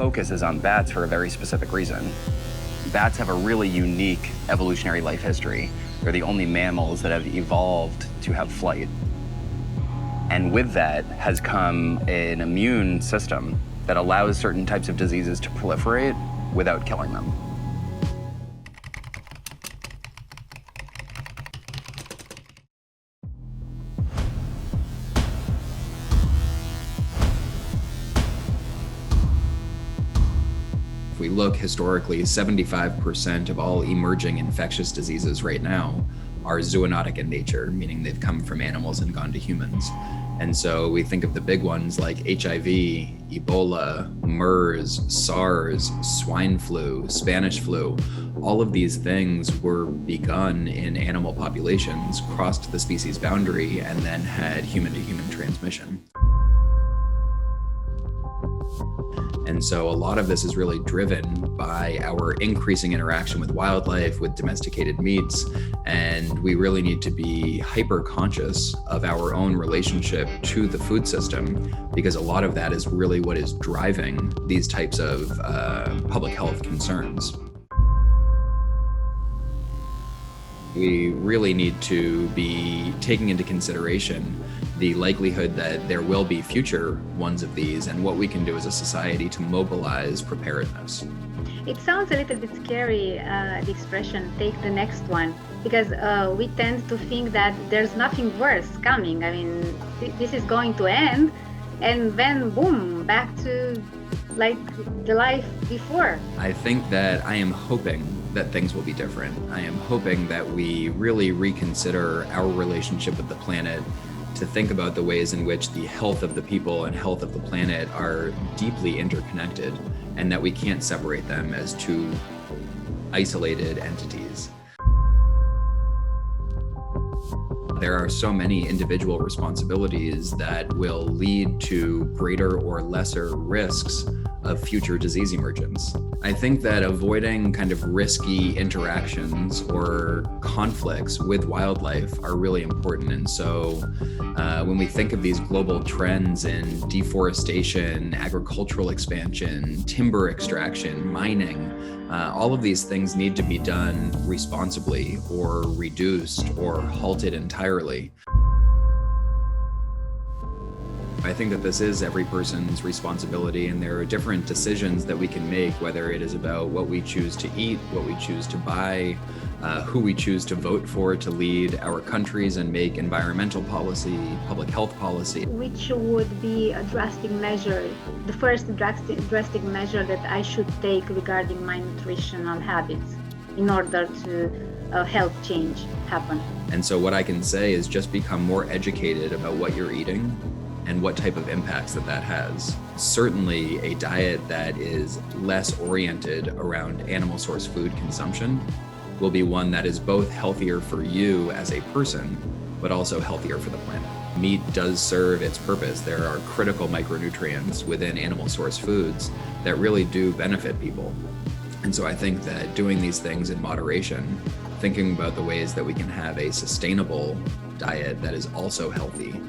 focus is on bats for a very specific reason. Bats have a really unique evolutionary life history. They're the only mammals that have evolved to have flight. And with that has come an immune system that allows certain types of diseases to proliferate without killing them. If we look historically, 75% of all emerging infectious diseases right now are zoonotic in nature, meaning they've come from animals and gone to humans. And so we think of the big ones like HIV, Ebola, MERS, SARS, swine flu, Spanish flu. All of these things were begun in animal populations, crossed the species boundary, and then had human-to-human transmission. And so a lot of this is really driven by our increasing interaction with wildlife, with domesticated meats, and we really need to be hyper conscious of our own relationship to the food system, because a lot of that is really what is driving these types of public health concerns. We really need to be taking into consideration the likelihood that there will be future ones of these and what we can do as a society to mobilize preparedness. It sounds a little bit scary, the expression, take the next one, because we tend to think that there's nothing worse coming. I mean, this is going to end, and then boom, back to like the life before. I think that I am hoping that things will be different. I am hoping that we really reconsider our relationship with the planet, to think about the ways in which the health of the people and health of the planet are deeply interconnected, and that we can't separate them as two isolated entities. There are so many individual responsibilities that will lead to greater or lesser risks of future disease emergence. I think that avoiding kind of risky interactions or conflicts with wildlife are really important. And so when we think of these global trends in deforestation, agricultural expansion, timber extraction, mining, all of these things need to be done responsibly or reduced or halted entirely. I think that this is every person's responsibility, and there are different decisions that we can make, whether it is about what we choose to eat, what we choose to buy, who we choose to vote for to lead our countries and make environmental policy, public health policy. Which would be a drastic measure, the first drastic measure that I should take regarding my nutritional habits in order to health change happen? And so what I can say is just become more educated about what you're eating and what type of impacts that has. Certainly a diet that is less oriented around animal source food consumption will be one that is both healthier for you as a person, but also healthier for the planet. Meat does serve its purpose. There are critical micronutrients within animal source foods that really do benefit people. And so I think that doing these things in moderation, thinking about the ways that we can have a sustainable diet that is also healthy.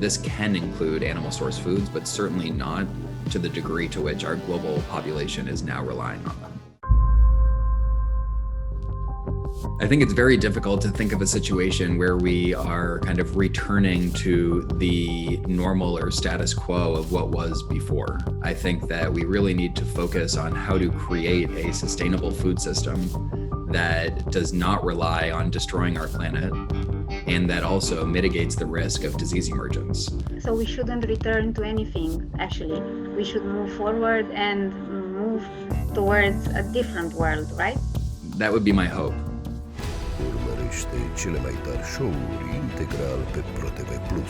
This can include animal source foods, but certainly not to the degree to which our global population is now relying on them. I think it's very difficult to think of a situation where we are kind of returning to the normal or status quo of what was before. I think that we really need to focus on how to create a sustainable food system that does not rely on destroying our planet, and that also mitigates the risk of disease emergence. So we shouldn't return to anything, actually. We should move forward and move towards a different world, right? That would be my hope. Urmărește cele mai tari show-uri integral pe protv.ro.